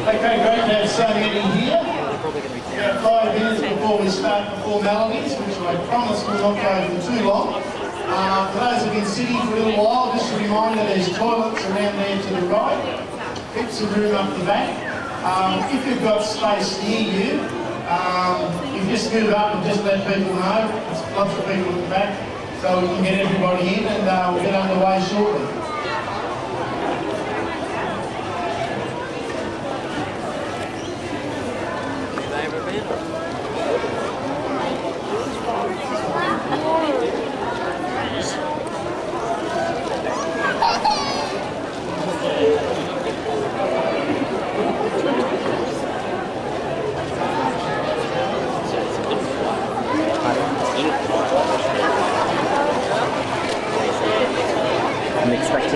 Okay, great to have so many here. About 5 minutes before we start the formalities, which I promise will not go for too long. For those who've been sitting for a little while, just a reminder there's toilets around there to the right, heaps of room up the back. If you've got space near you, you just move up and just let people know. There's lots of people at the back, so we can get everybody in and we'll get underway shortly. I'm expecting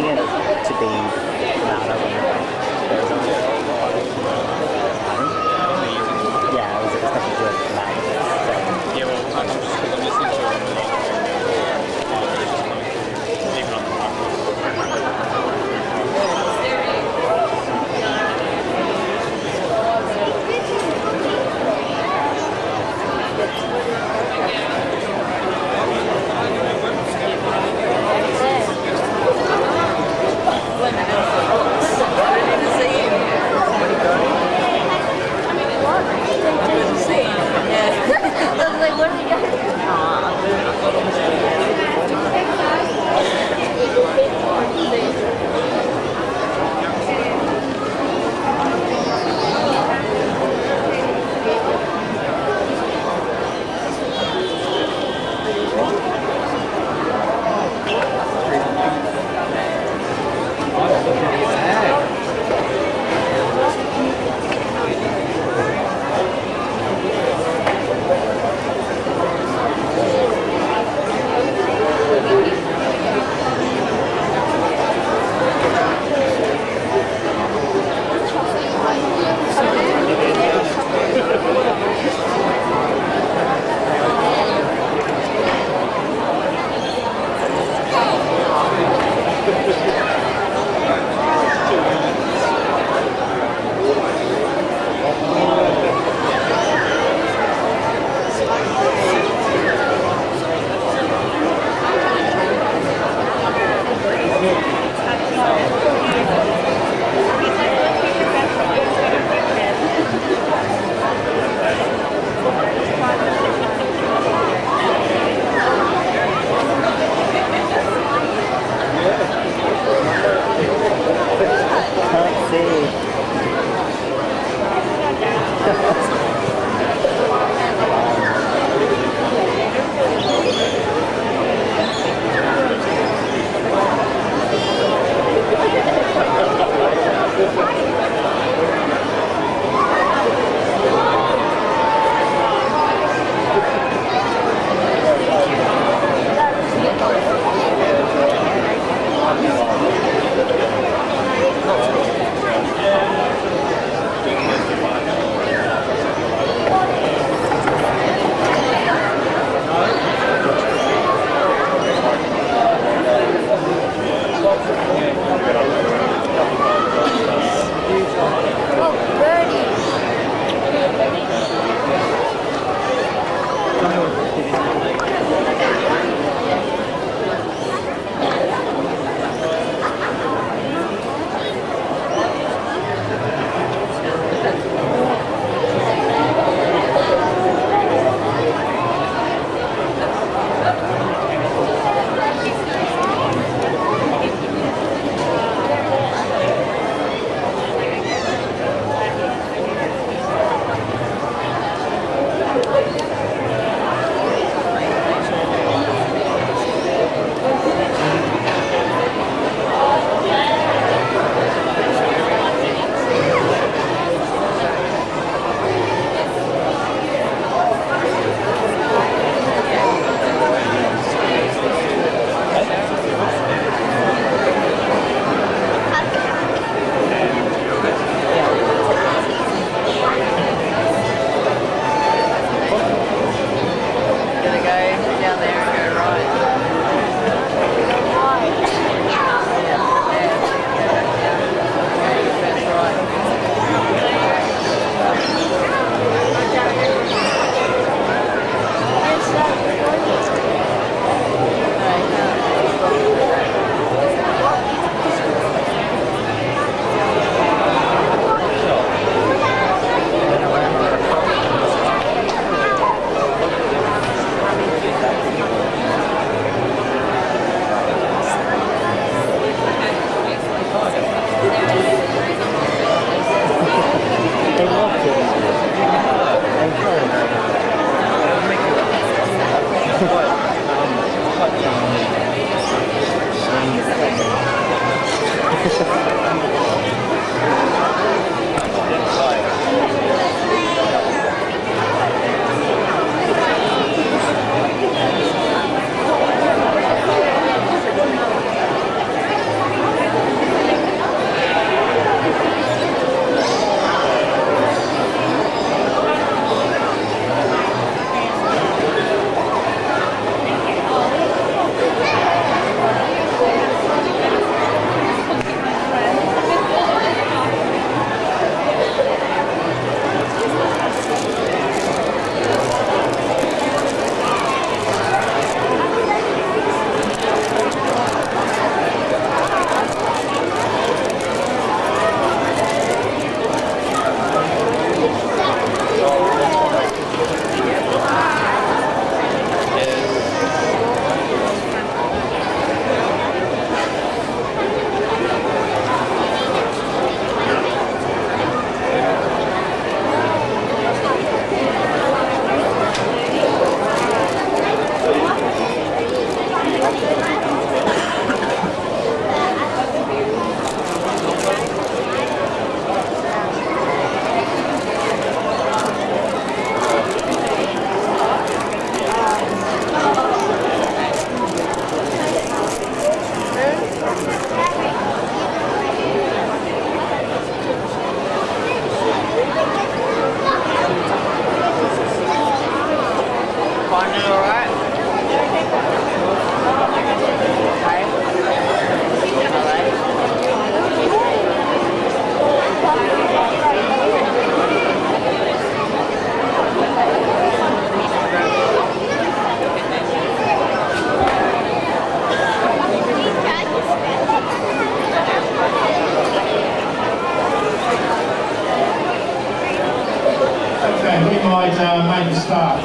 I'd make a start.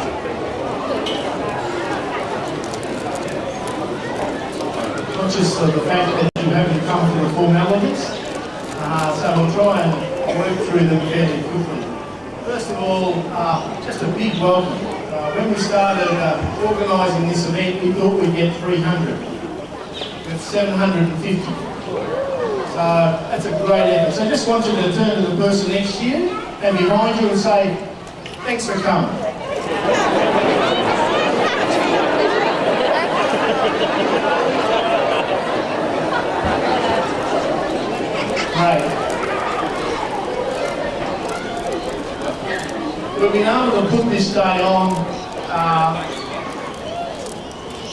Conscious of the fact that you haven't come to the formalities, so we'll try and work through them fairly quickly. First of all, just a big welcome. When we started organising this event, we thought we'd get 300. With 750. So that's a great effort. So I just want you to turn to the person next to you and behind you and say, thanks for coming. Great. We've been able to put this day on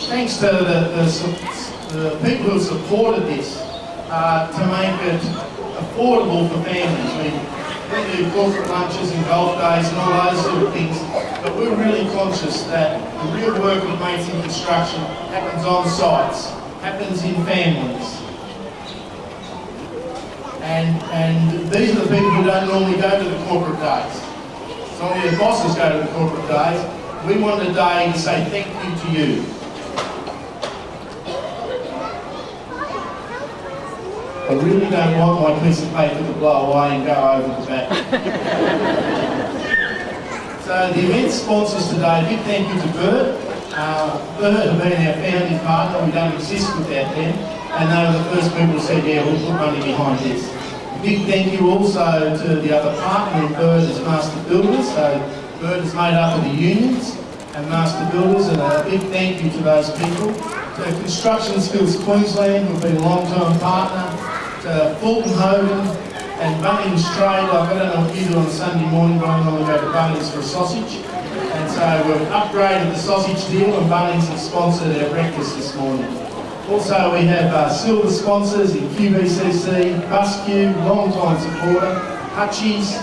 thanks to the people who supported this to make it affordable for families. We do corporate lunches and golf days and all those sort of things, but we're really conscious that the real work of Mates in Construction happens on sites, happens in families. And these are the people who don't normally go to the corporate days. Some of your bosses go to the corporate days. We want a day to say thank you to you. I really don't want my piece of paper to blow away and go over the back. So the event sponsors today, big thank you to Bert. Bert have been our founding partner, we don't exist without them, and they were the first people who said, yeah, we'll put money behind this. Big thank you also to the other partner in Bert as Master Builders. So Bert is made up of the unions and Master Builders, and a big thank you to those people. To Construction Skills Queensland, who've been a long-term partner. To Fulton Hogan and Bunnings Trade. I don't know what you do on Sunday morning, but I normally go to Bunnings for a sausage. And so we've upgraded the sausage deal, and Bunnings have sponsored our breakfast this morning. Also, we have silver sponsors in QBCC, BusQ, long-time supporter, Hutchies,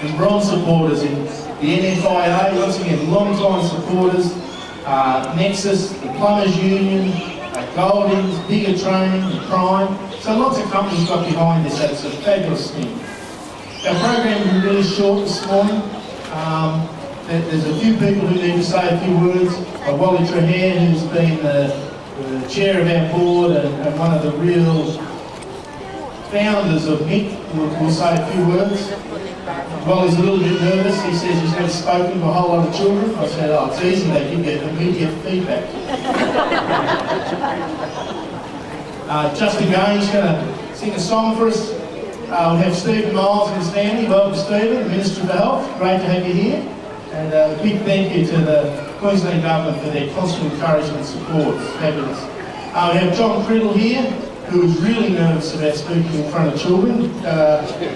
and bronze supporters in the NFIA, once again, long-time supporters, Nexus, the Plumbers Union, Goldings, Bigger Training, and Prime. So lots of companies got behind this, that's a fabulous thing. Our program will be really short this morning. There's a few people who need to say a few words. Wally Trahan, who's been the chair of our board and one of the real founders of MIC, will say a few words. Wally's a little bit nervous. He says he's never spoken to a whole lot of children. I said, oh, it's easy, they give you immediate feedback. Justin Gaines is going to sing a song for us. We'll have Stephen Miles and Stanley. Welcome, Stephen, Minister of Health. Great to have you here. And a big thank you to the Queensland Government for their constant encouragement and support. It's fabulous. We have John Criddle here, who is really nervous about speaking in front of children.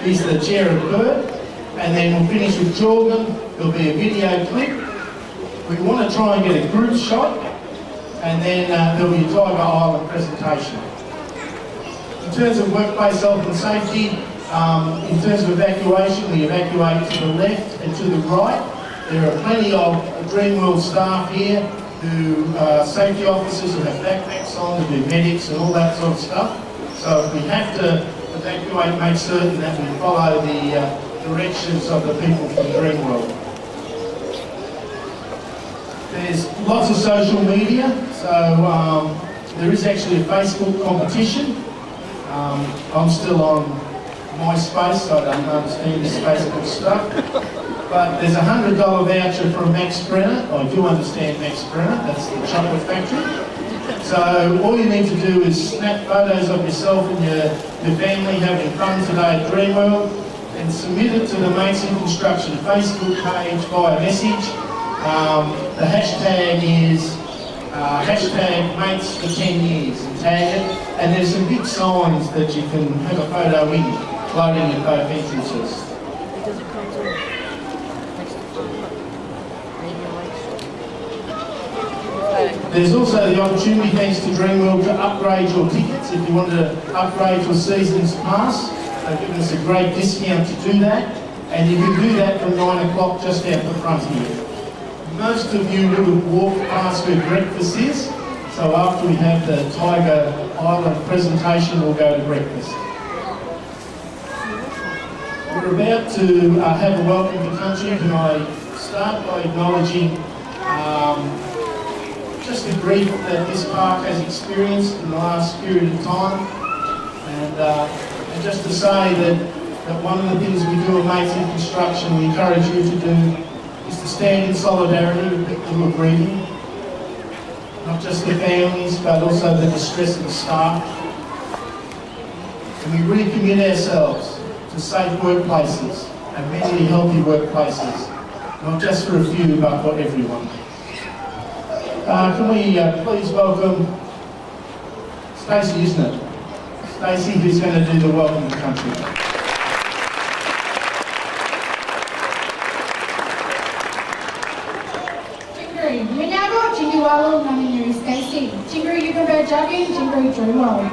He's the chair of BERT. And then we'll finish with Jordan. There'll be a video clip. We want to try and get a group shot. And then there'll be a Tiger Island presentation. In terms of workplace health and safety, in terms of evacuation, we evacuate to the left and to the right. There are plenty of Dreamworld staff here who are safety officers who have backpacks on, who do medics and all that sort of stuff. So if we have to evacuate, make certain that we follow the directions of the people from Dreamworld. There's lots of social media, so there is actually a Facebook competition. I'm still on MySpace, so I don't understand this Facebook stuff. But there's a $100 voucher from Max Brenner. I do understand Max Brenner, that's the chocolate factory. So all you need to do is snap photos of yourself and your family having fun today at Dreamworld and submit it to the Mates in Construction Facebook page via message. The hashtag is hashtag Mates for 10 years and tag it. And there's some big signs that you can have a photo in, floating at both entrances. There's also the opportunity, thanks to Dreamworld, to upgrade your tickets. If you want to upgrade your season's pass, they've given us a great discount to do that. And you can do that from 9 o'clock just out the front here. Most of you would have walked past where breakfast is, so after we have the Tiger Island presentation, we'll go to breakfast. We're about to have a welcome to country. Can I start by acknowledging just the grief that this park has experienced in the last period of time, and just to say that one of the things we do at Mates in Construction, we encourage you to do, is to stand in solidarity with people who are grieving, not just the families, but also the distress of the staff. And we recommit ourselves to safe workplaces and mentally healthy workplaces, not just for a few, but for everyone. Can we please welcome Stacey, isn't it? Stacey, who's going to do the welcome to country. Jingaroo, Minago, Jingualo, Naminuri, Stacey. Jingaroo, you can bear jogging, Jingaroo, Dreamworld.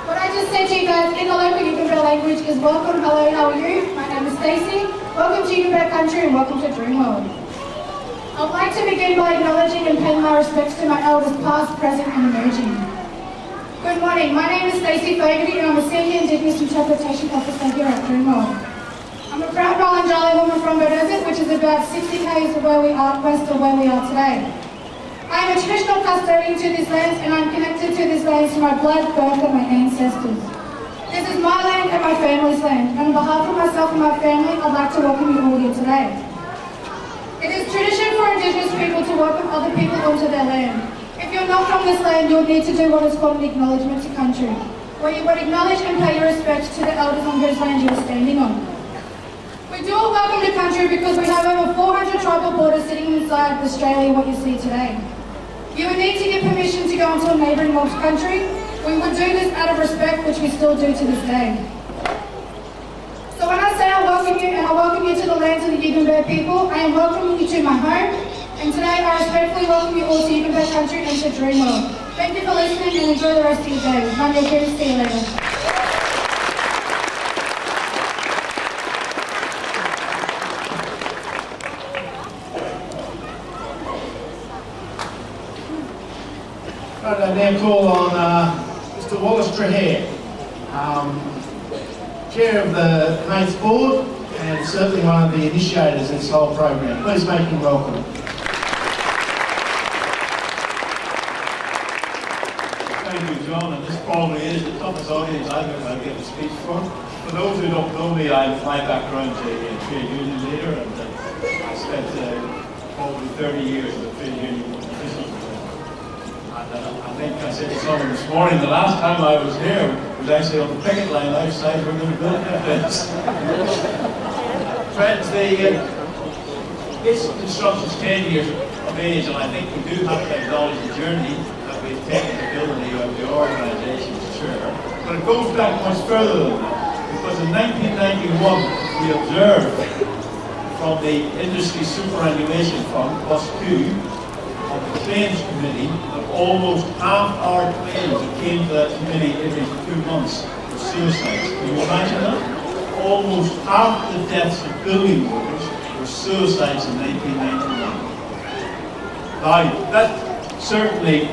What I just said to you guys in the local Yukonbet language is welcome, hello, how are you? My name is Stacey. Welcome to Yukonbet country and welcome to Dreamworld. I'd like to begin by acknowledging and paying my respects to my elders past, present and emerging. Good morning, my name is Stacey Fogarty and I'm a Senior Indigenous Interpretation Officer here at Dreamworld. I'm a proud Mulunjali woman from Burdursit, which is about 60 km west of where we are today. I am a traditional custodian to these lands and I'm connected to these lands through my blood, birth and my ancestors. This is my land and my family's land, and on behalf of myself and my family, I'd like to welcome you all here today. It is tradition for Indigenous people to welcome other people onto their land. If you're not from this land, you'll need to do what is called an acknowledgement to country, where you would acknowledge and pay your respect to the elders on whose land you are standing on. We do a welcome to country because we have over 400 tribal borders sitting inside Australia, what you see today. You would need to get permission to go into a neighbouring mob country. We would do this out of respect, which we still do to this day. So when I say I welcome you, and I welcome you to the lands of the Yukonbet people, I am welcoming you to my home, and today I respectfully welcome you all to Yukonbet country and to Dreamworld. Thank you for listening and enjoy the rest of your day. Monday, see you later. Right, I now call on Mr. Wallace Trahere, Chair of the Mates Board and certainly one of the initiators of this whole program. Please make him welcome. Thank you, John, and this probably is the toughest audience I've ever given a speech for. For those who don't know me, my background is a trade union leader, and I spent probably 30 years in the trade union business. I think I said to someone this morning, the last time I was here was actually on the picket line outside where we're going to build the fence. Friends, this construction's 10 years of age, and I think we do have to acknowledge the journey that we've taken to building the organisation, sure. But it goes back much further than that, because in 1991 we observed from the Industry Superannuation Fund, plus 2, of the claims committee, that almost half our claims that came to that committee every 2 months were suicides. Can you imagine that? Almost half the deaths of building workers were suicides in 1991. Now, that certainly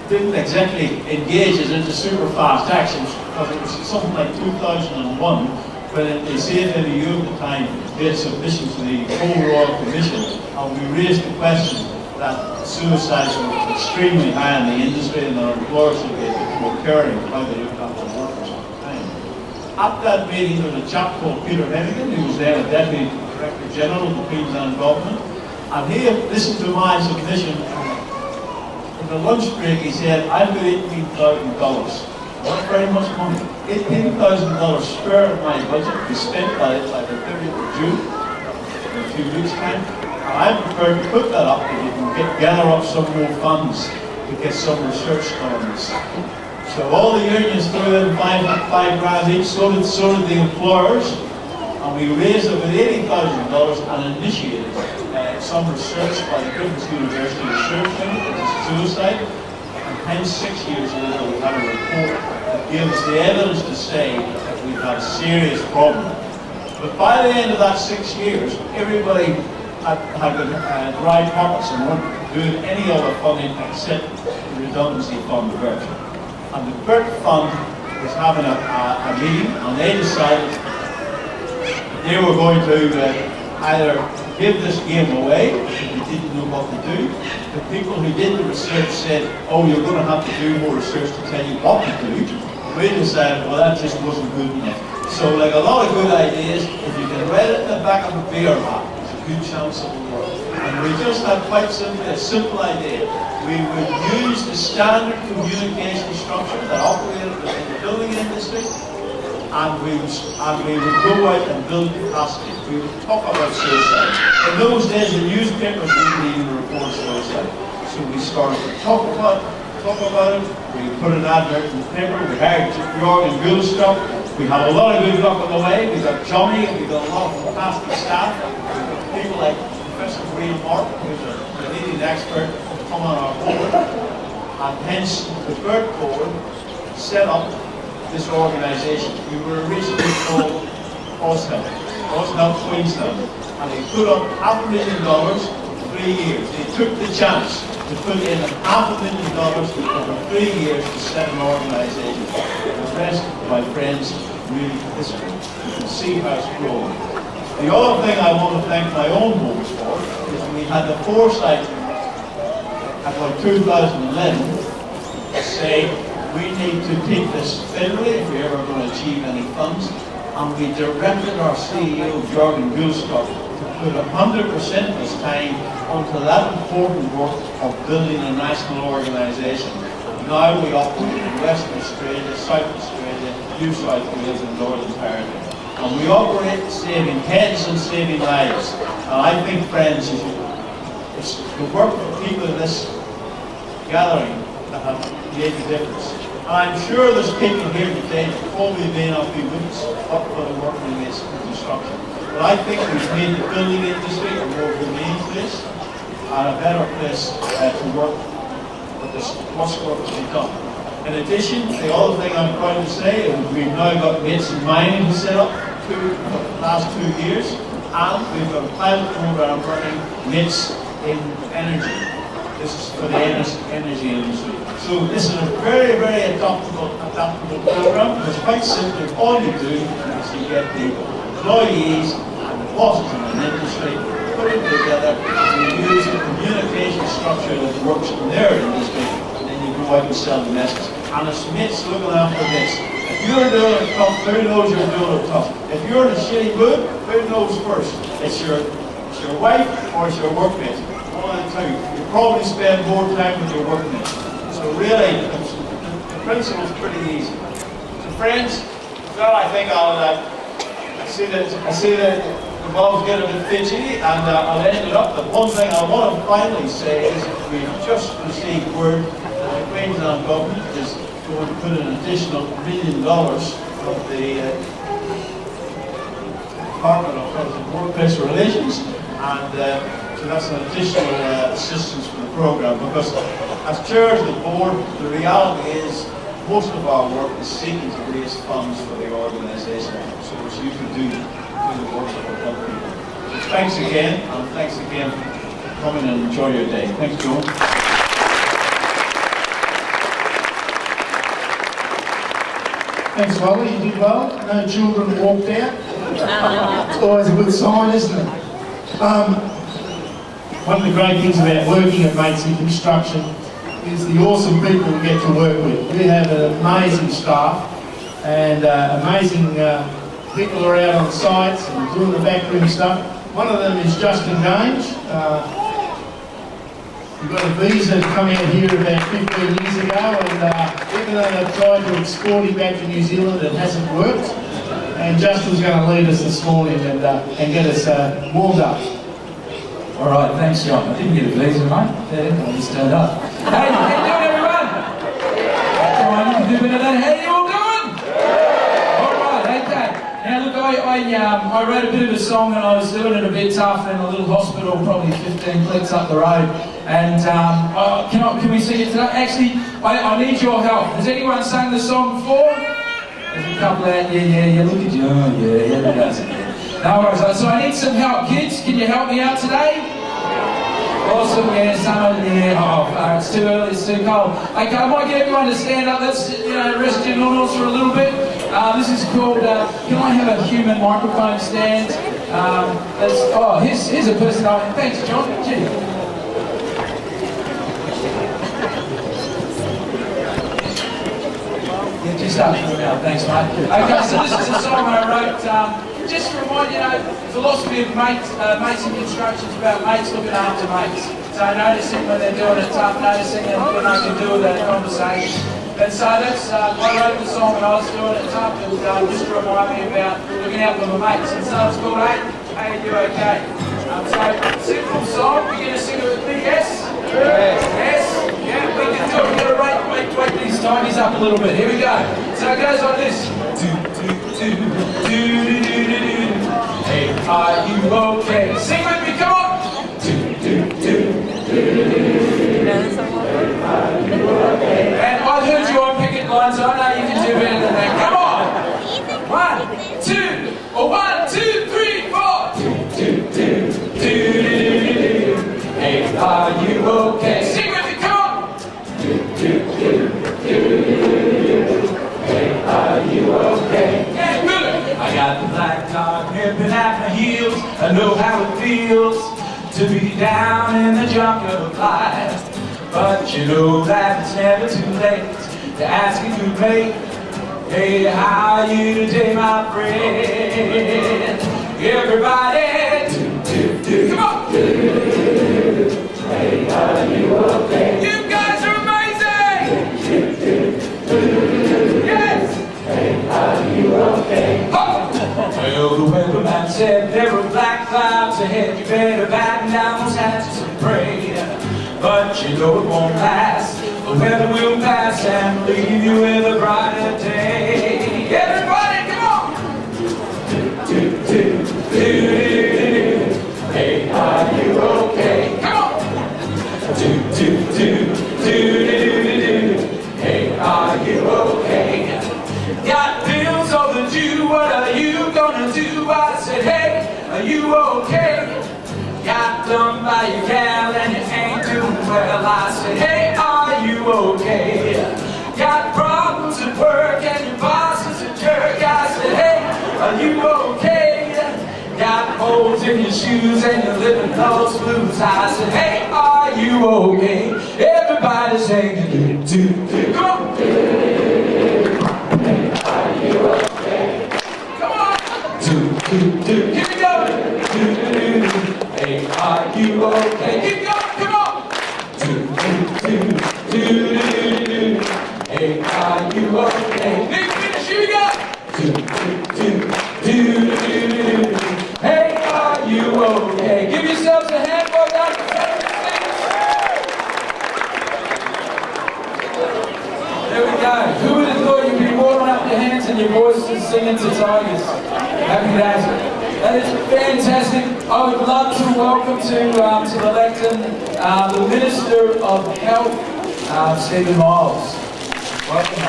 didn't exactly engage us into super fast actions, because it was something like 2001 when the CFMEU at the time made submission to the Whole Royal Commission, and we raised the question that suicides were extremely high in the industry and that employers should be more caring how they looked after workers at the time. At that meeting there was a chap called Peter Hennigan, who was then a Deputy Director General of the Queensland Government, and he had listened to my submission. In the lunch break he said, I've got $18,000. Not very much money. $18,000 spare of my budget to be spent by the 30th of June, in a few weeks' time. And I'm prepared to put that up if you can gather up some more funds to get some research done on this. So all the unions threw in five grand each, so did the employers, and we raised about $80,000 and initiated some research by the Griffith University Research Unit into suicide. And hence 6 years later we had a report that gave us the evidence to say that we've had a serious problem. But by the end of that 6 years, everybody had dry pockets and weren't doing any other funding except the redundancy fund version. And the BERT fund was having a meeting, and they decided that they were going to either give this game away if you didn't know what to do. The people who did the research said, oh, you're going to have to do more research to tell you what to do. We decided, well, that just wasn't good enough. So, like a lot of good ideas, if you can write it in the back of a beer vat, there's a good chance it will work. And we just had quite simply a simple idea. We would use the standard communication structure that operated in the building industry, and we would go out and build capacity. We would talk about suicide. In those days, the newspapers didn't even report suicide. So we started to talk about it. We put an advert in the paper. We hired Jorg and Gulstrup. We had a lot of good luck on the way. We got Johnny, and we got a lot of fantastic staff. We got people like Professor Graham Mark, who's a leading expert, come on our board. And hence, the Bird Board set up this organisation. We were originally called Oshelp Queensland, and they put up $500,000 for 3 years. They took the chance to put in $500,000 over 3 years to set an organisation. The rest, my friends, really history. You can see how it's grown. The other thing I want to thank my own homes for is we had the foresight about 2011 to say we need to take this federally if we're ever going to achieve any funds, and we directed our CEO, Jorgen Gulstrup, to put 100% of his time onto that important work of building a national organisation. Now we operate in Western Australia, South Australia, New South Wales and Northern Territory. And we operate saving heads and saving lives. And I think, friends, it's the work of people in this gathering that have made the difference. And I'm sure there's people here today that probably may not be with us up for the work in this construction. But I think we've made the building industry a more humane place and a better place to work with this much work to be done. In addition, the other thing I'm proud to say is we've now got mates in mining set up for the last 2 years, and we've got a pilot program running mates in energy. This is for the energy industry. So this is a very, very adaptable program, because quite simply all you do is you get the employees and the bosses in an industry, put it together, and you use the communication structure that works in their industry, and then you go out and sell the message. And it's mates looking after this. If you're doing it tough, who knows you're doing it tough? If you're in a shitty mood, who knows first? It's your wife or it's your workmate. One of the two. You probably spend more time with your workmate. So really, the principle's pretty easy. So friends, well, I think I see that the balls get a bit fidgety, and I'll end it up. The one thing I want to finally say is we've just received word that the Queensland government is going to put an additional $1 million of the Department of Workplace Relations, and so that's an additional assistance for the program, because as chair of the board, the reality is most of our work is seeking to raise funds for the organisation so that you can do the work that will help people. So thanks again, and thanks again for coming and enjoy your day. Thanks, Joe. Thanks, Wally. You did well. No children walked out. It's always a good sign, isn't it? One of the great things about working at Mates in Construction is the awesome people we get to work with. We have an amazing staff and amazing people who are out on sites and doing the backroom stuff. One of them is Justin Gaines. We got a visa to come out here about 15 years ago, and even though they've tried to export him back to New Zealand, it hasn't worked. And Justin's going to lead us this morning and get us warmed up. All right, thanks, John. I didn't get a visa, mate. I just turned up. Hey, how you doing, everyone? Come on, you can do better than that. How you all doing? All right, okay. Now, look, I wrote a bit of a song, and I was doing it a bit tough in a little hospital, probably 15 clicks up the road. And can we sing it today? Actually, I need your help. Has anyone sung the song before? There's a couple out. Yeah. Look at you. Oh, yeah. Look at us. No worries. So I need some help, kids. Can you help me out today? Awesome, yeah, summer, yeah. Oh, it's too early, it's too cold. Okay, I might get everyone to stand up. Let's, rest your laurels for a little bit. This is called, can I have a human microphone stand? Here's a person. Thanks, John. Gee. Yeah, just up for now. Thanks, mate. Okay, so this is a song I wrote just to remind philosophy of mates and constructions about mates looking after mates. So noticing when they're doing it tough, noticing when they can do it in a conversation. And so that's, I wrote the song when I was doing it tough, just to remind me about looking out for my mates. And so it's called Hey, Are You Okay? So, simple song, we're going to sing it with me, yes? Yes? Yeah, we can do it. We're going to wake these timies up a little bit. Here we go. So it goes like this. Hey, are you okay? Sing with me, come on! And I heard you on picket lines, so I know you can do better than that. Come on! 1, 2, or 1, 2, 3, 4. Hey, are you okay? Sing with me, come on! Hey, are you okay? Yeah, good! I got the black dog nipping at my heels. I know how it feels to be down in the jungle of life. But you know that it's never too late to ask a good mate. Hey, how are you today, my friend? Everybody, come on! Hey, are you okay? You guys are amazing! Yes! Hey, are you okay? Well, the weatherman said there were black clouds ahead. You better batten down those hatches and pray. But you know it won't last. The weather will pass and leave you with a brighter day. Everybody, come on! Hey, are you okay? Come on! Hey, are you okay? Got bills overdue, what are you gonna do? I said, hey, are you okay? Got done by your gal and you ain't doing well. I said, hey, are you okay? Got problems at work and your boss is a jerk. I said, hey, are you okay? Got holes in your shoes and you're living those blues. I said, hey, are you okay? Everybody singing, come on. Hey, are you okay? Come on. Keep it going. Hey, are you okay? Keep going, come on! Hey, are you okay? Big finish, here we go! Hey, are you okay? Give yourselves a hand for that. There we go. Who would have thought you'd be warming up your hands and your voices singing to tigers? Happy days. That is fantastic. I would love to welcome to the lectern the Minister of Health, Stephen Miles. Welcome.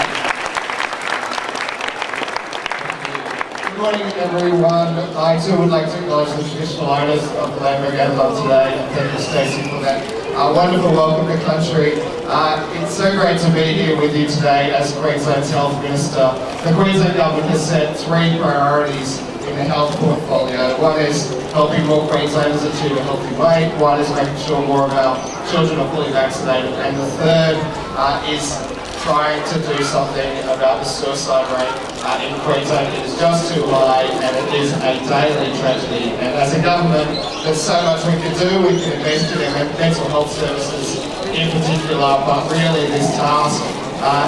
Good morning, everyone. I too would like to acknowledge the traditional owners of the land we're gathered on today, and thank you, Stacey, for that wonderful welcome to country. It's so great to be here with you today as Queensland's Health Minister. The Queensland Government has set 3 priorities in the health portfolio. One is helping more Queenslanders achieve a healthy weight. One is making sure more of our children are fully vaccinated. And the third is trying to do something about the suicide rate in Queensland. It is just too high and it is a daily tragedy. And as a government, there's so much we can do. We can invest in mental health services in particular, but really this task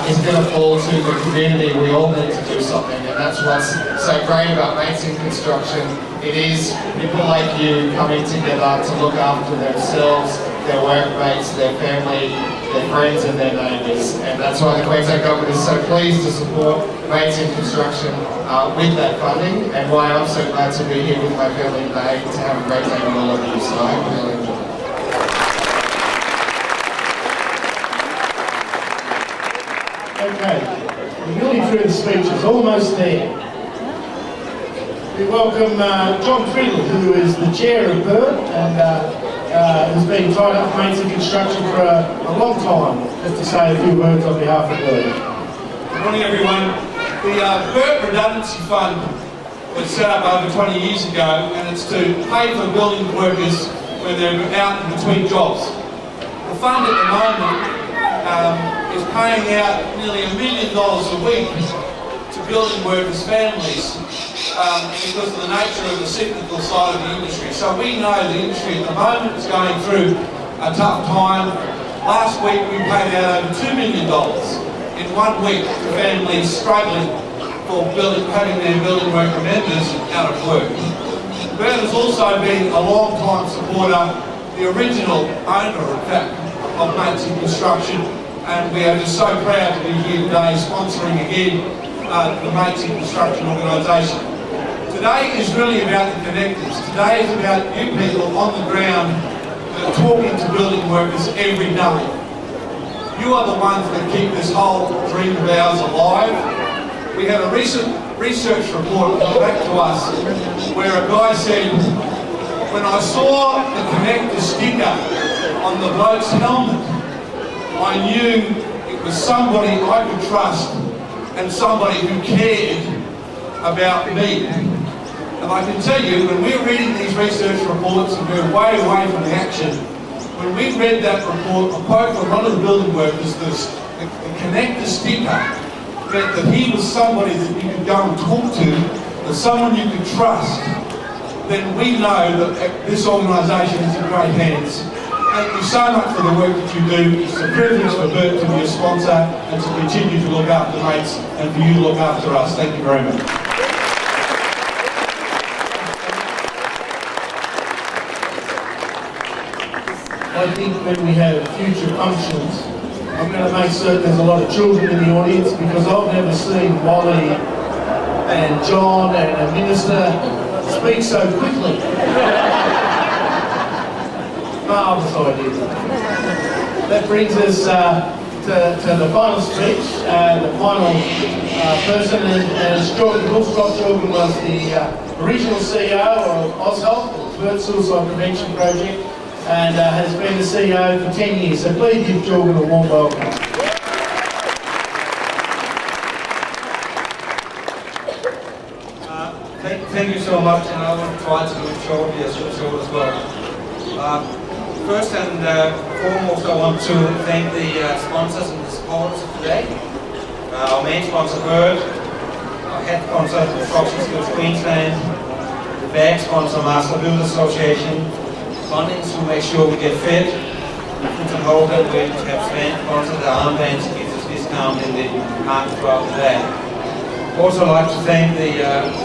is going to fall to the community. We all need to do something, and that's what's so great about Mates in Construction. It is people like you coming together to look after themselves, their workmates, their family, their friends and their neighbours, and that's why the Queensland Government is so pleased to support Mates in Construction with that funding, and why I'm so glad to be here with my family today to have a great day with all of you, so I hope you really enjoy it. Okay, we're nearly through the speeches, almost there. We welcome John Friedel, who is the chair of BIRD, and has been tied up mates in construction for a long time, just to say a few words on behalf of Bert. Good morning, everyone. The Bert Redundancy Fund was set up over 20 years ago, and it's to pay for building workers when they're out in between jobs. The fund at the moment is paying out nearly $1 million a week to building workers' families because of the nature of the cyclical side of the industry. So we know the industry at the moment is going through a tough time. Last week we paid out over $2 million in 1 week to families struggling for having their building worker members out of work. Bert has also been a long-time supporter, the original owner, in fact, of Mates in Construction, and we are just so proud to be here today sponsoring again the Mates in Construction organisation. Today is really about the connectors. Today is about you people on the ground that are talking to building workers every day. You are the ones that keep this whole dream of ours alive. We had a recent research report come back to us where a guy said, when I saw the connector sticker on the bloke's helmet, I knew it was somebody I could trust and somebody who cared about me. And I can tell you, when we're reading these research reports and we're way away from the action, when we read that report, a quote from one of the building workers, the connector sticker, meant that he was somebody that you could go and talk to, that someone you could trust, then we know that this organisation is in great hands. Thank you so much for the work that you do. It's a privilege for Bert to be a sponsor and to continue to look after mates and for you to look after us. Thank you very much. I think when we have future functions, I'm going to make certain there's a lot of children in the audience, because I've never seen Wally and John and a minister speak so quickly. Marvellous idea. That brings us to the final speech, the final person, and it's Jordan Bullstrop. Jordan was the original CEO of OzHealth, the Bird Suicide Prevention Project, and has been the CEO for 10 years. So please give Jordan a warm welcome. Thank you so much, and I will try to do it shortly as well. First and foremost, I want to thank the sponsors and the supporters of today. Our main sponsor, Bird, our head sponsor, Construction Skills Queensland, the bag sponsor, Master Builder Association, funding to make sure we get fed, the Food and Hotel, we have sponsor the armbands to give us discount in the market throughout the day. Also like to thank the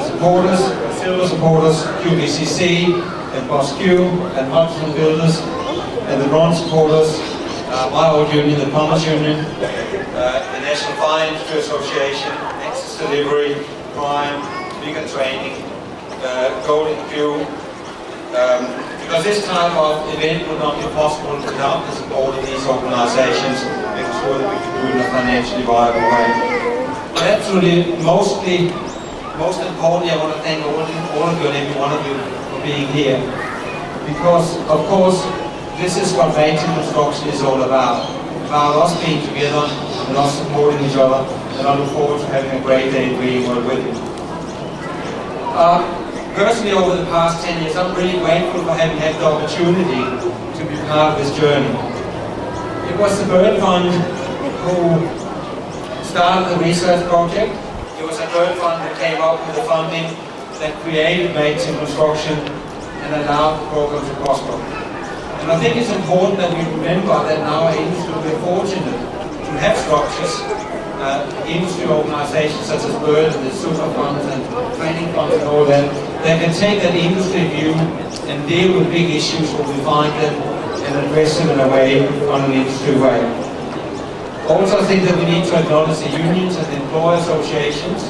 supporters, silver supporters, QBCC and Boss Q and Hudson Builders, and the bronze supporters, my old union, the Plumbers Union, the National Fire Industry Association, Access Delivery, Prime, Bigger Training, Golden Q, because this type of event would not be possible without the support of these organizations, making sure that we can do it in a financially viable way. But absolutely, most importantly, I want to thank all of you and every one of you for being here. Because, of course, this is what Mates in Construction is all about us being together and us supporting each other, and I look forward to having a great day in Dreamworld with you. Personally, over the past 10 years, I'm really grateful for having had the opportunity to be part of this journey. It was the Bird Fund who started the research project. It was a Bird Fund that came up with the funding that created Mates in Construction and allowed the program to prosper. And I think it's important that we remember that in our industry we're fortunate to have structures, industry organizations such as Bird and the super funds and training funds and all that can take that industry view and deal with big issues when we find them and address them in a way, on an industry way. Also, I think that we need to acknowledge the unions and employer associations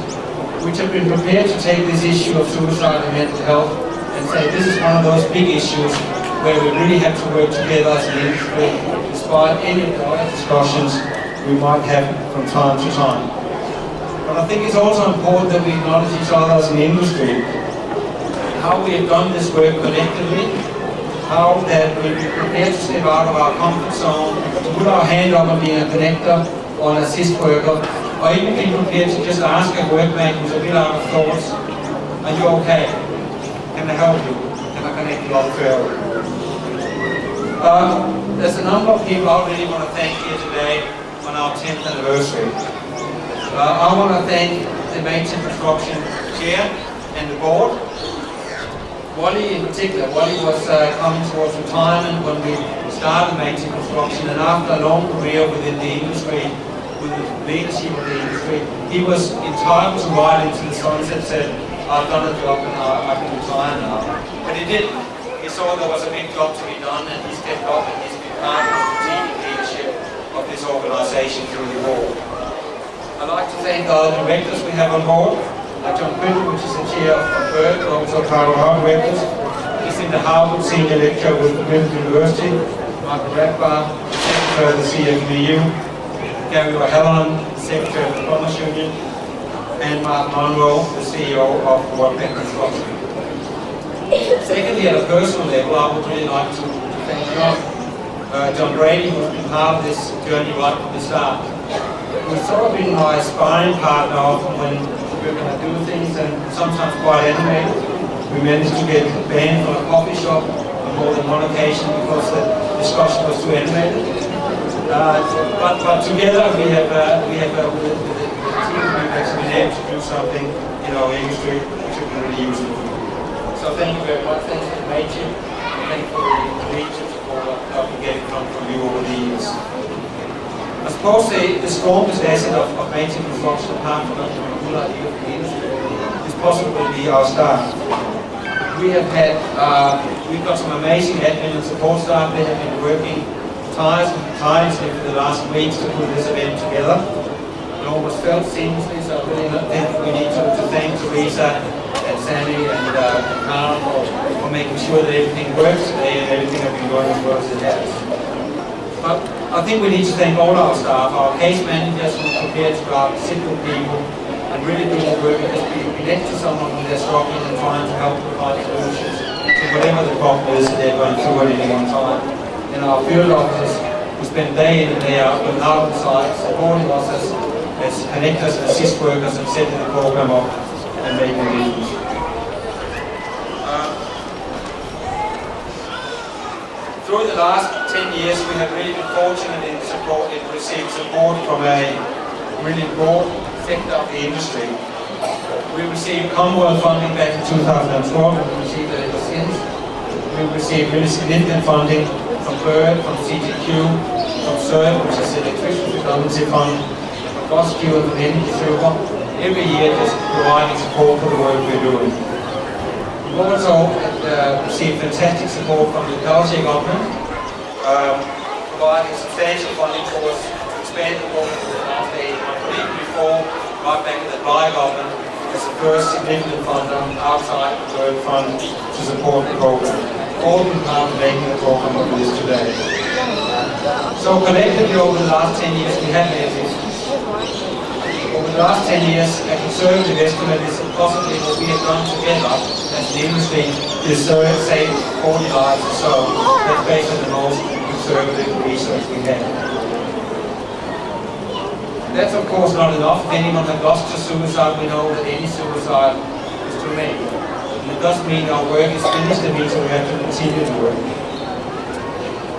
which have been prepared to take this issue of suicide and mental health and say this is one of those big issues where we really have to work together as an industry, despite any of the other discussions we might have from time to time. But I think it's also important that we acknowledge each other as an industry, how we have done this work collectively, how that we be prepared to step out of our comfort zone, to put our hand up and being a connector or an assist worker, or even be prepared to just ask a workmate who's a bit out of thoughts, are you okay? Can I help you? Can I connect you up further? There's a number of people I really want to thank here today on our 10th anniversary. I want to thank the Maintain Construction Chair and the board. Wally in particular. Wally was coming towards retirement when we started Maintain Construction, and after a long career within the industry, with the leadership of the industry, he was entitled to ride into the sunset and said, I've done a job and I can retire now. But he didn't. He saw there was a big job to be done, and he stepped up and he's been part of the strategic leadership of this organisation through the board. I'd like to thank our directors we have on board. John Quinton, which is the chair of BERT, also Carl Hart directors. He's in the Harvard Senior Lecturer with Griffith University. Michael Rathbar, Secretary of the CFBU. Gary O'Halloran, Secretary of the Plumbers Union. And Mark Monroe, the CEO of Workbank Construction. Secondly, at a personal level, I would really like to thank John Brady, who's been part of this journey right from the start. We've sort of been my sparring partner often when we're going to do things, and sometimes quite animated. We managed to get banned from a coffee shop on more than one occasion because the discussion was too animated. But together we have with the team we've actually been able to do something in our industry which has been really useful. So thank you very much. Thanks for the mateship, and thank you for the leadership support I've been getting from you over the years. I suppose the strongest asset of Maintain Construction, apart from the good idea of the industry, is possibly our staff. We've got some amazing admin and support staff. They have been working tirelessly for the last weeks to put this event together. It almost felt seamlessly, so I really think we need to thank Teresa and Sandy and Carl for making sure that everything works today and everything has been going as well as it has. But I think we need to thank all our staff, our case managers who are prepared to go out and sit with people and really do the work and just be next to someone when they're struggling and trying to help provide solutions to whatever the problem is that they're going through at any one time. And our field officers who spend day in and day out with our sites, supporting us as connectors and assist workers and setting the program up and making it easy. Through the last 10 years, we have really been fortunate in receiving support from a really broad sector of the industry. We received Commonwealth funding back in 2012, and we received it ever since. We received really significant funding from BERT, from CTQ, from CERT, which is the Electricity Redundancy Fund, from GOSQ and from Energy Silver, every year just providing support for the work we're doing. We've also received fantastic support from the Kelsey government, providing substantial funding for us to expand the program to the last 8 months. Even before, right back in the Bly government, as the first significant funder outside the BERT fund to support the program. All been part of making the program what it is today. So collectively over the last 10 years we have made this. Over the last 10 years, a conservative estimate is that possibly what we have done together as an industry is save 40 lives or so. That's based on the most conservative research we have. That's of course not enough. If anyone had lost to suicide, we know that any suicide is too many. And it doesn't mean our work is finished, it means that we have to continue to work.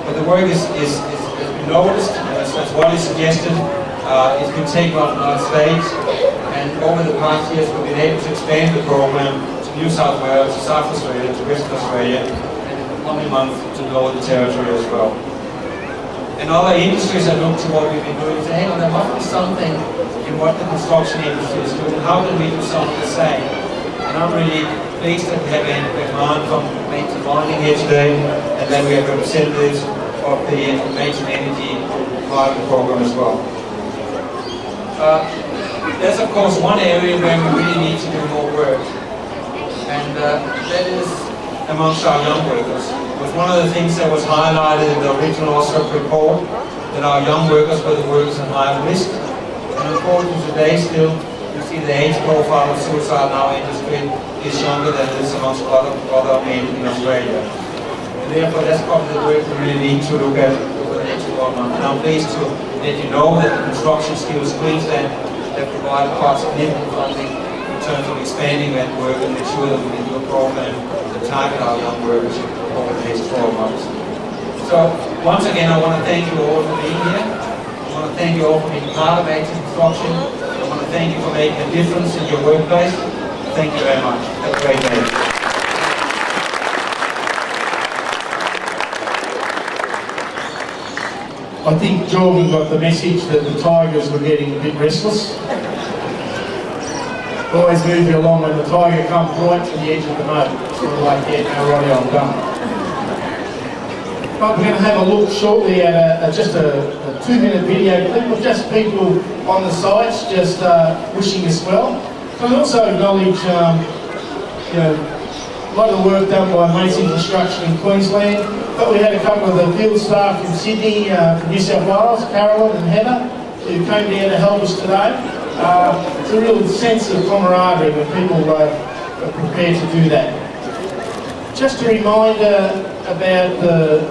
But the work has been noticed, as Wally suggested. It's been taken on our stage, and over the past years we've been able to expand the program to New South Wales, to South Australia, to Western Australia, and in the coming month to Northern Territory as well. And other industries that look to what we've been doing say, hang on, there must be something in what the construction industry is doing, and how can we do something the same? And I'm really pleased that we have Andy McMahon from Maintain Mining here today, and then we have representatives of the Maintain Energy part of the program as well. There's of course one area where we really need to do more work, and that is amongst our young workers. It was one of the things that was highlighted in the original OSRP report, that our young workers were the workers at higher risk, and unfortunately today still you see the age profile of suicide in our industry is younger than it is amongst other men in Australia. And therefore, that's probably the work we really need to look at over the next 12 months. And I'm pleased to let you know that the Construction Skills Queensland have provided quite significant funding in terms of expanding that work and make sure that we can do a program to target our young workers over the next 12 months. So, once again, I want to thank you all for being here. I want to thank you all for being part of Action Construction. I want to thank you for making a difference in your workplace. Thank you very much. Have a great day. I think Jordan got the message that the Tigers were getting a bit restless. Always move you along when the Tiger comes right to the edge of the moat. Sort of like, yeah, no, righty, I'm done. But we're going to have a look shortly at just a 2-minute video clip of just people on the sites just wishing us well. Can I also acknowledge, you know, a lot of work done by Amazing Construction in Queensland, but we had a couple of the field staff from Sydney, from New South Wales, Carolyn and Heather, who came down to help us today. It's a real sense of camaraderie when people are prepared to do that. Just a reminder about the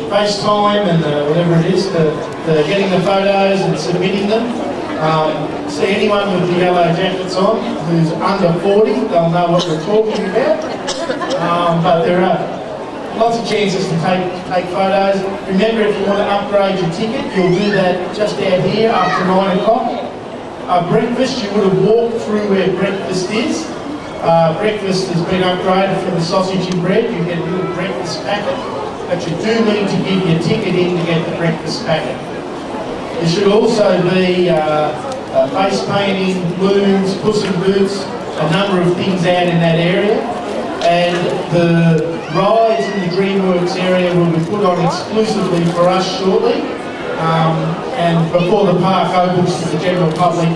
FaceTime and whatever it is, the getting the photos and submitting them. See anyone with the yellow jackets on who's under 40, they'll know what we're talking about. But there are lots of chances to take photos. Remember, if you want to upgrade your ticket, you'll do that just out here after 9 o'clock. Breakfast, you would have walked through where breakfast is. Breakfast has been upgraded from the sausage and bread. You get a little breakfast packet, but you do need to give your ticket in to get the breakfast packet. There should also be face painting, balloons, Puss in Boots, a number of things out in that area. And the rides in the Dreamworld area will be put on exclusively for us shortly. And before the park opens to the general public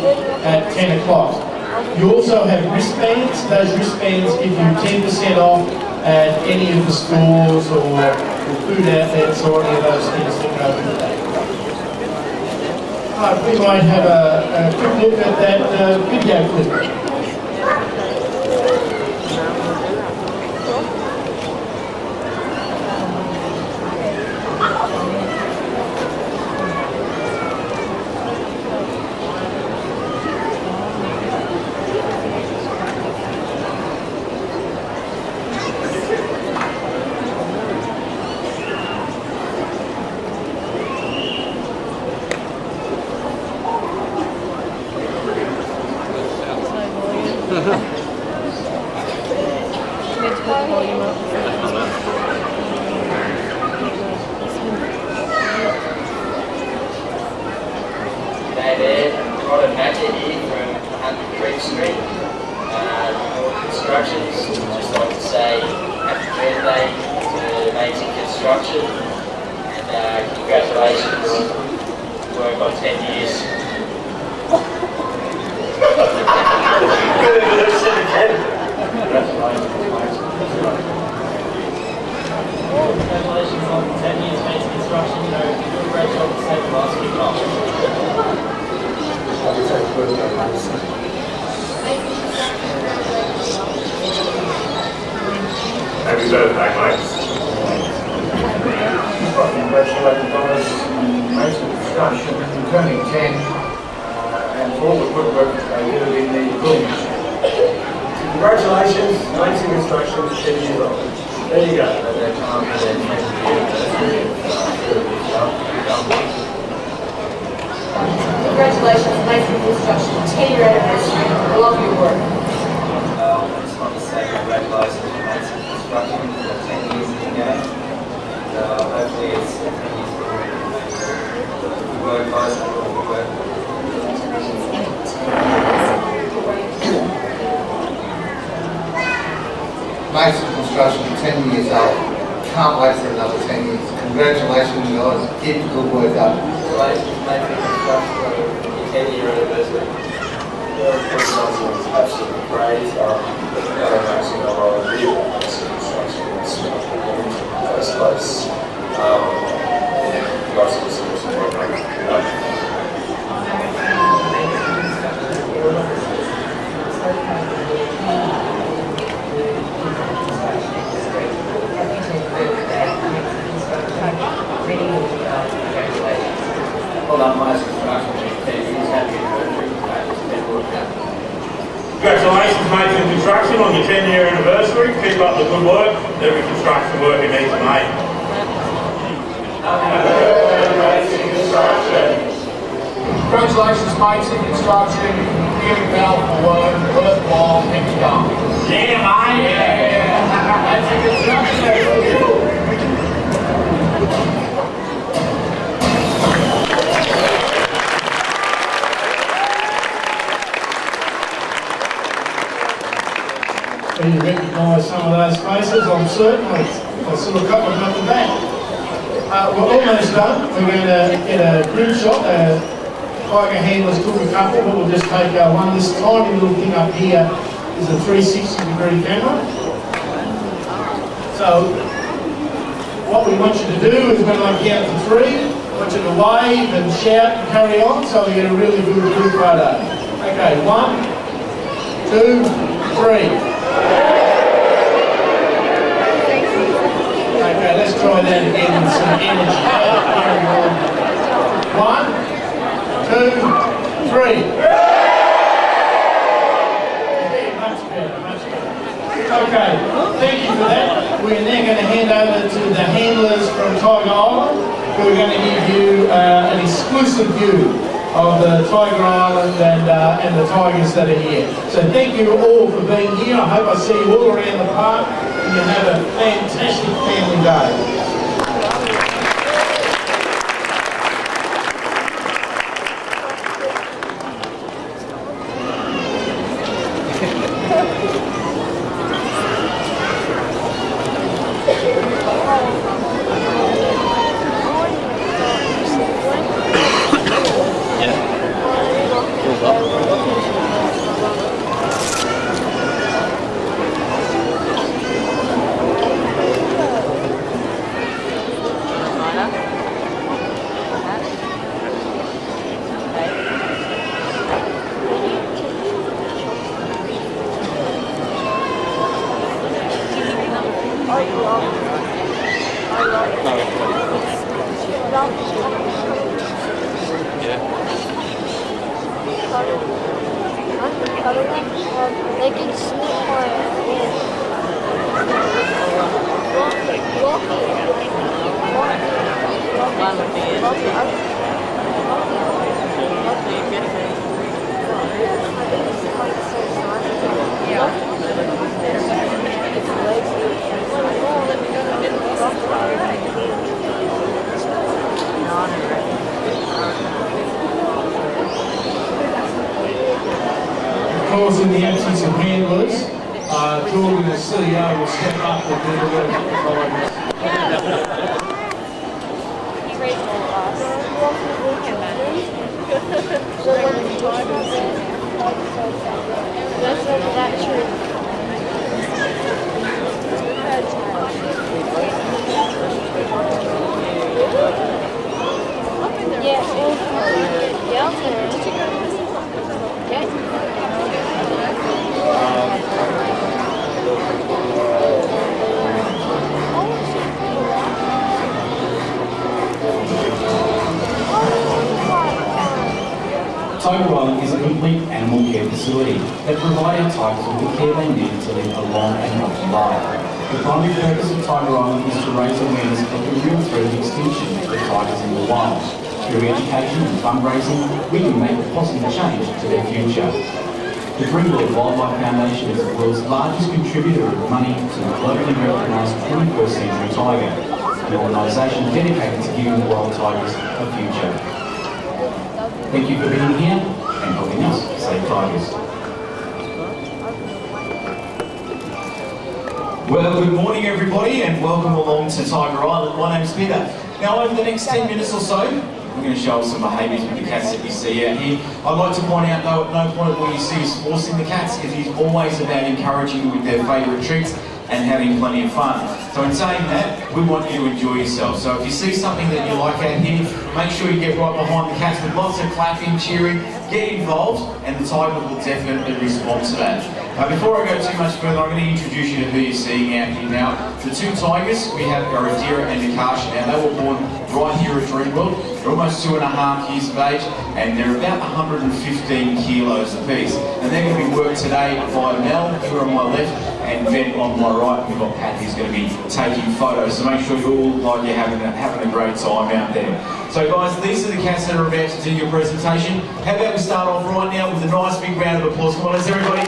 at 10 o'clock. You also have wristbands. Those wristbands give you 10% off at any of the stores or food outlets or any of those things that go with that. We might have a quick look at that video clip. Happy birthday, mate. Congratulations on us on Mason Construction turning 10 and for all the good work they did in the buildings. Congratulations, Mason Construction is 10 years old. There you go. They're coming for their 10th year. Congratulations, Mason Construction, 10-year anniversary. I love your work. I just want to say congratulations to Mason Construction for 10 years in the game. Hopefully it's 10 years of work, guys, and all the work. Mason Construction, 10 years old. Can't wait for another 10 years. Congratulations, guys. Keep the good work up. Congratulations, Mason Construction, for your 10-year anniversary. It's absolutely great. Amazing overall review of Mason Construction. It's in the first place. Lots of seriously work. your 10-year anniversary. Keep up the good work. Every construction worker needs a mate. Congratulations, mates in construction. Really powerful work, worthwhile, keep it going. Yeah, mate. Yeah. That's a construction. So you recognise some of those faces, I'm certain. I saw a couple at the back. We're almost done. We're going to get a group shot. Tiger handlers took a couple, but we'll just take one. This tiny little thing up here is a 360-degree camera. So what we want you to do is when I count to 3, I want you to wave and shout and carry on so we get a really good group photo. Okay, 1, 2, 3. Okay, let's try that again with some energy. 1, 2, 3. Yeah, much better, much better. Okay, thank you for that. We're now going to hand over to the handlers from Tiger Island, who are going to give you an exclusive view of the Tiger Island and the tigers that are here. So thank you all for being here. I hope I see you all around the park and you have a fantastic family day. They can snip my Of course, in the absence of handlers, Jordan, the CEO, will step up and do the work behind us. That's true. Tiger Island is a complete animal care facility that provides our tigers with the care they need to live a long and healthy life. The primary purpose of Tiger Island is to raise awareness of the real threat of extinction of tigers in the wild. Through education and fundraising, we can make a positive change to their future. The Dreamworld Wildlife Foundation is the world's largest contributor of money to the globally recognised 21st century tiger, an organisation dedicated to giving the wild tigers a future. Thank you for being here and helping us save tigers. Well, good morning everybody and welcome along to Tiger Island. My name's Peter. Now over the next 10 minutes or so, we're going to show us some behaviours with the cats that you see out here. I'd like to point out though, at no point will you see us forcing the cats, because it's always about encouraging them with their favourite treats and having plenty of fun. So in saying that, we want you to enjoy yourself. So if you see something that you like out here, make sure you get right behind the cats with lots of clapping, cheering, get involved, and the tiger will definitely respond to that. Before I go too much further, I'm going to introduce you to who you're seeing out here now. The two tigers, we have Garadira and Nakasha. Now they were born right here at Dreamworld. They're almost 2.5 years of age. and they're about 115 kilos apiece. And they're going to be worked today by Mel, here on my left, and then on my right, we've got Pat, who's going to be taking photos. So make sure you all look like you're having a great time out there. So guys, these are the cats that are about to do your presentation. How about we start off right now with a nice big round of applause. Come on, let's everybody.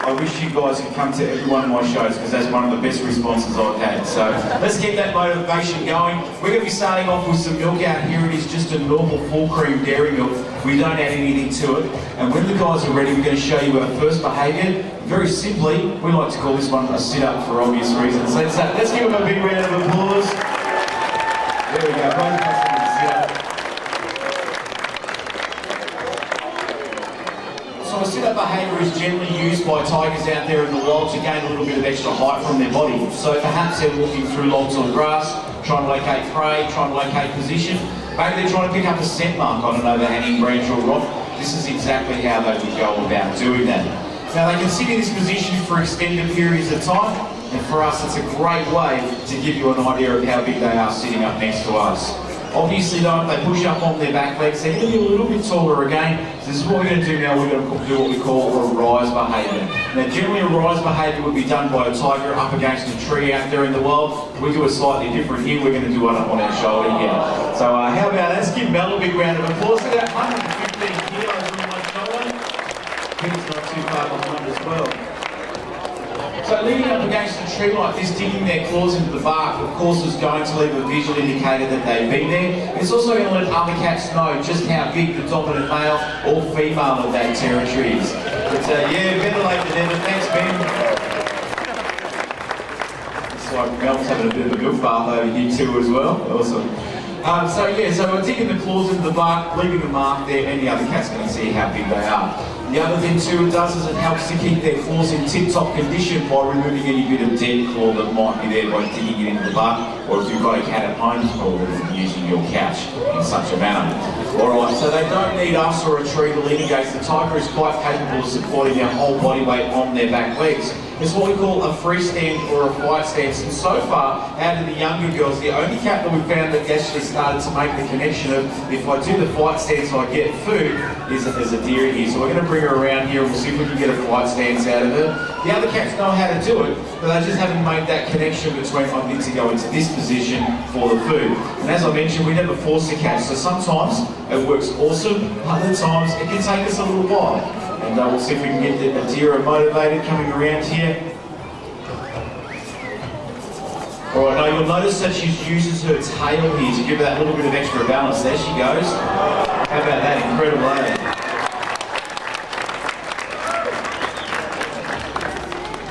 I wish you guys could come to every one of my shows because that's one of the best responses I've had. So let's keep that motivation going. We're going to be starting off with some milk out here. It is just a normal full cream dairy milk. We don't add anything to it. And when the guys are ready, we're going to show you our first behaviour. Very simply, we like to call this one a sit-up for obvious reasons. Let's give them a big round of applause. There we go. Both customers sit-up. So a sit-up behaviour is generally used by tigers out there in the wild to gain a little bit of extra height from their body. So perhaps they're walking through logs of grass, trying to locate prey, trying to locate position. Maybe they're trying to pick up a scent mark on an overhanging branch or rock. This is exactly how they would go about doing that. Now they can sit in this position for extended periods of time, and for us it's a great way to give you an idea of how big they are sitting up next to us. Obviously though, if they push up on their back legs, they're going to be a little bit taller again. So this is what we're going to do now. We're going to do what we call a rise behaviour. Now generally a rise behaviour would be done by a tiger up against a tree out there in the wild. We do it slightly different here. We're going to do one up on our shoulder here. So how about that? Let's give Mel a big round of applause. Look at that, 115 kilos on my shoulder. He's not too far behind as well. So leaning up against a tree like this, digging their claws into the bark, of course, is going to leave a visual indicator that they've been there. It's also going to let other cats know just how big the dominant male or female of that territory is. But yeah, better late than never. Thanks, Ben. It's like Mel's having a bit of a milk bath over here too as well. Awesome. So we're digging the claws into the bark, leaving a mark there, and the other cat's going to see how big they are. The other thing too it does is it helps to keep their claws in tip-top condition by removing any bit of dead claw that might be there by digging it into the bark, or if you've got a cat at home, it's probably using your couch in such a manner. Alright, so they don't need us or a tree to lean against. The tiger is quite capable of supporting their whole body weight on their back legs. It's what we call a freestand or a fight stance, and so far, out of the younger girls, the only cat that we found that actually started to make the connection of if I do the fight stance I get food is a deer here. So we're going to bring her around here and we'll see if we can get a fight stance out of her. The other cats know how to do it, but they just haven't made that connection between I need to go into this position for the food. And as I mentioned, we never force the cats, so sometimes it works awesome, other times it can take us a little while. And we'll see if we can get the deer motivated coming around here. Alright, now you'll notice that she uses her tail here to give her that little bit of extra balance. There she goes. How about that? Incredible, eh?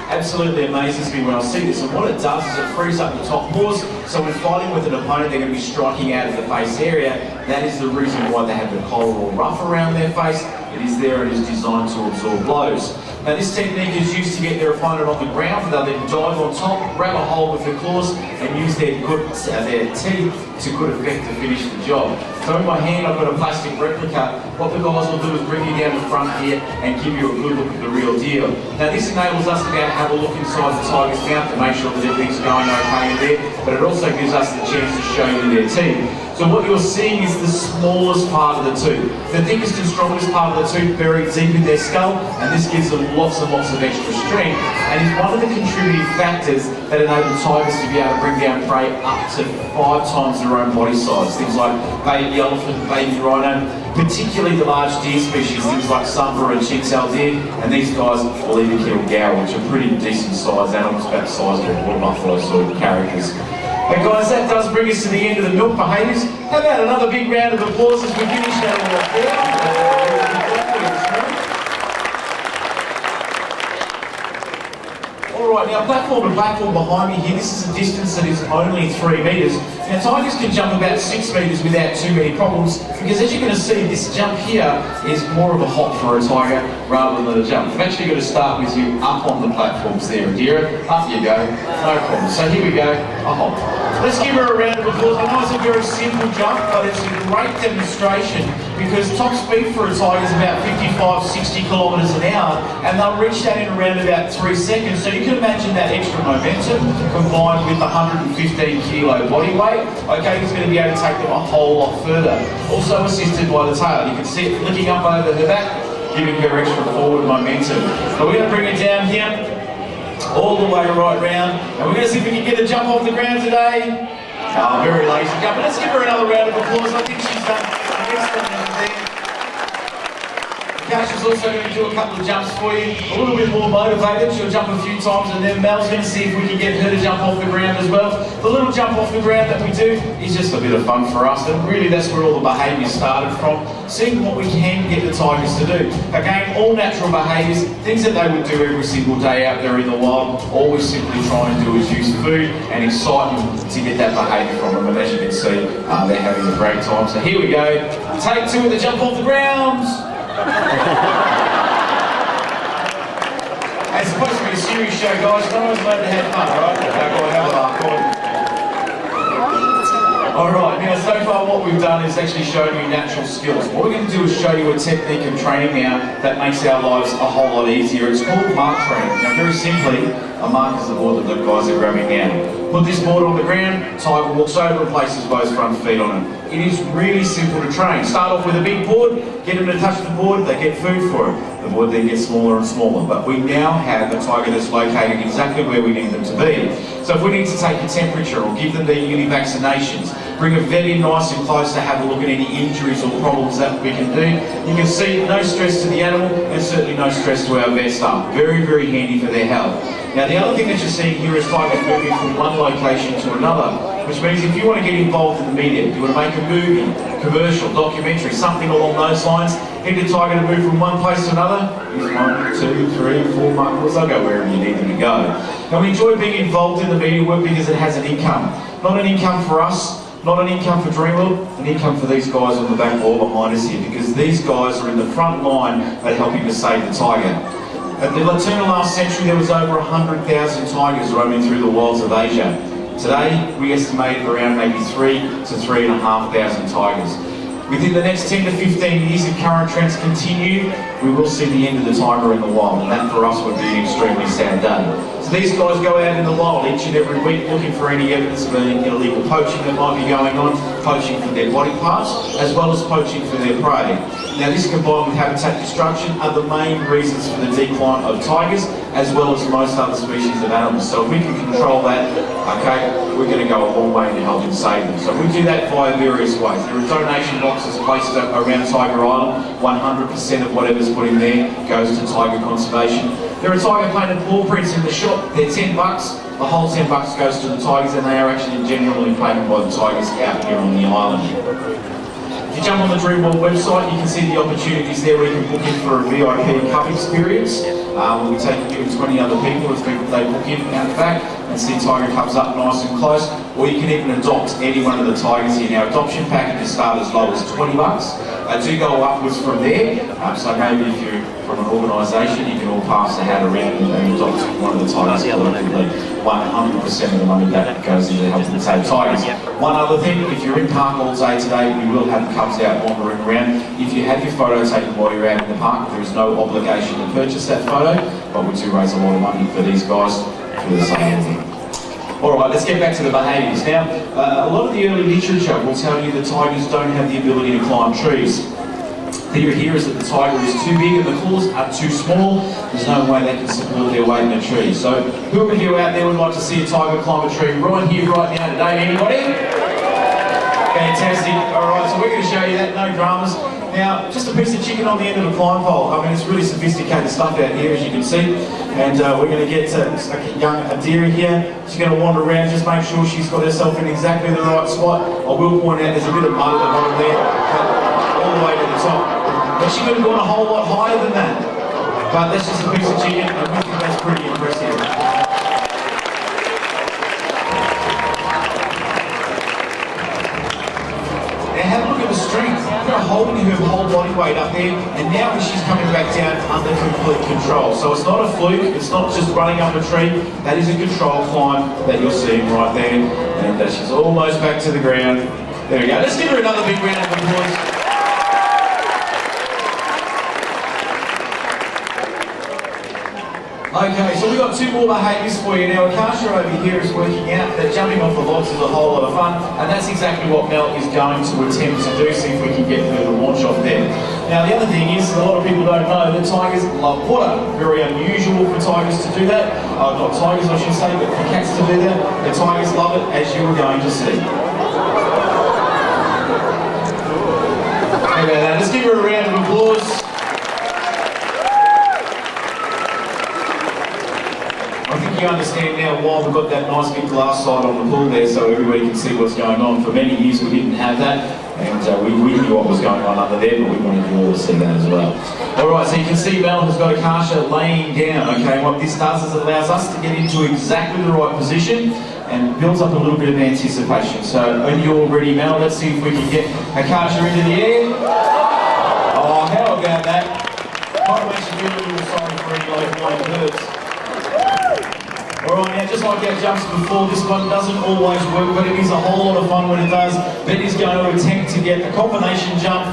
Absolutely amazes me when I see this, and what it does is it frees up the top paws, so when fighting with an opponent they're going to be striking out of the face area. That is the reason why they have the collar or ruff around their face. It is there and is designed to absorb blows. Now this technique is used to get their opponent on the ground. They'll then dive on top, grab a hold with their claws and use their teeth to good effect to finish the job. So in my hand I've got a plastic replica. What the guys will do is bring you down the front here and give you a good look at the real deal. Now this enables us to be able to have a look inside the tiger's mouth to make sure that everything's going okay in there, but it also gives us the chance to show you their teeth. So what you're seeing is the smallest part of the tooth. The thickest and strongest part of the tooth buried deep in their skull, and this gives them lots and lots of extra strength, and is one of the contributing factors that enable tigers to be able to bring down prey up to 5 times their own body size. Things like baby elephant, baby rhino, particularly the large deer species, things like sumper and chintail deer, and these guys will even kill gaur, which are pretty decent sized animals, about the size of water buffalo sort of characters. But guys, that does bring us to the end of the milk behaviours. How about another big round of applause as we finish that all up there. Alright, now platform to platform behind me here, this is a distance that is only 3 metres. Now tigers can jump about 6 metres without too many problems, because as you're going to see, this jump here is more of a hop for a tiger rather than a jump. I'm actually going to start with you up on the platforms there, Adira. Up you go, no problem. So here we go, a hop. Let's give her a round of applause. I know it's a very simple jump, but it's a great demonstration because top speed for a tiger is about 55, 60 kilometres an hour, and they'll reach that in around about 3 seconds. So you can imagine that extra momentum combined with the 115 kilo body weight, okay, is going to be able to take them a whole lot further. Also assisted by the tail. You can see it flicking up over her back, giving her extra forward momentum. But we're going to bring it down here, all the way right round, and we're going to see if we can get a jump off the ground today. Oh, very lazy jump. Let's give her another round of applause. I think she's done an excellent job there. Cash is also going to do a couple of jumps for you, a little bit more motivated. She'll jump a few times, and then Mel's going to see if we can get her to jump off the ground as well. The little jump off the ground that we do is just a bit of fun for us, and really that's where all the behaviour started from, seeing what we can get the tigers to do. Again, all natural behaviours, things that they would do every single day out there in the wild. All we simply try and do is use food and excite them to get that behaviour from them, and as you can see, they're having a great time. So here we go, take two of the jump off the ground. It's supposed to be a serious show, guys. No one's allowed to have fun, right? Go on, have a laugh. Go on. Alright, now so far what we've done is actually shown you natural skills. What we're going to do is show you a technique of training now that makes our lives a whole lot easier. It's called mark training. Now very simply, a mark is the board that the guys are grabbing now. Put this board on the ground, tiger walks over and places both front feet on it. It is really simple to train. Start off with a big board, get them to touch the board, they get food for it. The board then gets smaller and smaller, but we now have a tiger that's located exactly where we need them to be. So if we need to take a temperature or give them their uni vaccinations, bring a vet in nice and close to have a look at any injuries or problems that we can do, you can see no stress to the animal and certainly no stress to our vet staff. Very, very handy for their health. Now the other thing that you're seeing here is tigers moving from one location to another, which means if you want to get involved in the media, you want to make a movie, commercial, documentary, something along those lines, get the tiger to move from one place to another, use 1, 2, 3, 4 markers, they'll go wherever you need them to go. Now we enjoy being involved in the media work because it has an income. Not an income for us, not an income for Dreamworld, an income for these guys on the back wall behind us here, because these guys are in the front line at helping to save the tiger. At the turn of last century, there was over 100,000 tigers roaming through the wilds of Asia. Today, we estimate around maybe 3,000 to 3,500 tigers. Within the next 10 to 15 years, if current trends continue, we will see the end of the tiger in the wild, and that for us would be an extremely sad day. So these guys go out in the wild each and every week looking for any evidence of any illegal poaching that might be going on, poaching for their body parts, as well as poaching for their prey. Now this combined with habitat destruction are the main reasons for the decline of tigers, as well as most other species of animals. So if we can control that, okay, we're going to go a long way in helping save them. So we do that via various ways. There are donation boxes placed around Tiger Island. 100% of whatever's put in there goes to tiger conservation. There are tiger painted paw prints in the shop. They're $10. The whole $10 goes to the tigers, and they are actually genuinely painted by the tigers out here on the island. If you jump on the Dreamworld website, you can see the opportunities there where you can book in for a VIP cup experience. We'll be taking you and 20 other people if they book in out the back and see tiger cubs up nice and close. Or you can even adopt any one of the tigers here. Now, adoption packages start as low as $20. They do go upwards from there. So maybe if you're from an organisation, you can all pass the hat around and adopt one of the tigers collectively. 100% of the money that goes into helping save tigers. One other thing, if you're in park all day today, we will have cubs out wandering around. If you have your photo taken while you're out in the park, there is no obligation to purchase that photo, but we do raise a lot of money for these guys for the same thing. Alright, let's get back to the behaviours. Now, a lot of the early literature will tell you that tigers don't have the ability to climb trees. The theory here is that the tiger is too big and the claws are too small. There's no way they can support their weight in a tree. So, who of you out there would like to see a tiger climb a tree right here, right now, today? Anybody? Fantastic. Alright, so we're going to show you that, no dramas. Now, just a piece of chicken on the end of a climb pole. I mean, it's really sophisticated stuff out here, as you can see. And we're going to get a young deer here. She's going to wander around, just make sure she's got herself in exactly the right spot. I will point out there's a bit of mud at the bottom there, all the way to the top. But she could have gone a whole lot higher than that. But that's just a piece of chicken, and we think that's pretty impressive. Now have a look at the strength. of holding her whole body weight up there, and now she's coming back down under complete control. So it's not a fluke, it's not just running up a tree, that is a controlled climb that you're seeing right there. And she's almost back to the ground. There we go. Let's give her another big round of applause. Okay, so we've got two more behaviours for you now. Akasha over here is working out that jumping off the logs is a whole lot of fun, and that's exactly what Mel is going to attempt to do, see if we can get her to launch off there. Now the other thing is, a lot of people don't know that tigers love water. Very unusual for tigers to do that. Not tigers I should say, but for cats to do that. The tigers love it, as you are going to see. Okay, now let's give her a round of applause. I think you understand now why we've got that nice big glass side on the pool there, so everybody can see what's going on. For many years we didn't have that, and we knew what was going on under there, but we wanted you all to see that as well. Alright, so you can see Mel has got Akasha laying down, okay? What this does is it allows us to get into exactly the right position and builds up a little bit of anticipation. So when you're ready, Mel, let's see if we can get Akasha into the air. Oh, how about that? Kind of makes you feel a little sorry for any low flying birds. Alright, now just like our jumps before, this one doesn't always work, but it is a whole lot of fun when it does. Ben is going to attempt to get a combination jump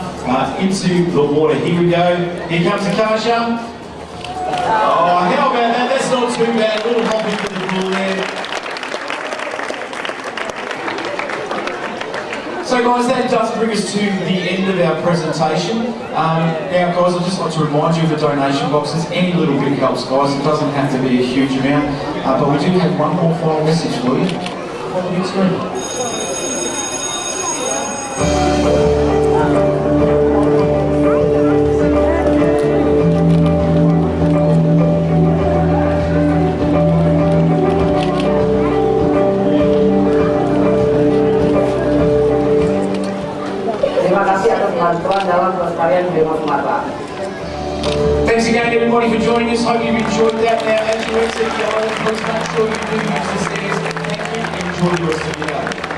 into the water. Here we go. Here comes Akasha. Oh, how about that? That's not too bad. A little hop into the pool there. So guys, that does bring us to the end of our presentation. Now guys, I'd just like to remind you of the donation boxes. Any little bit helps, guys. It doesn't have to be a huge amount. But we do have one more final message for you. On the big screen. Thanks again everybody for joining us. Hope you've enjoyed that. Now as you exit the island, please make sure you do use the stairs. Thank you and enjoy the rest of the day.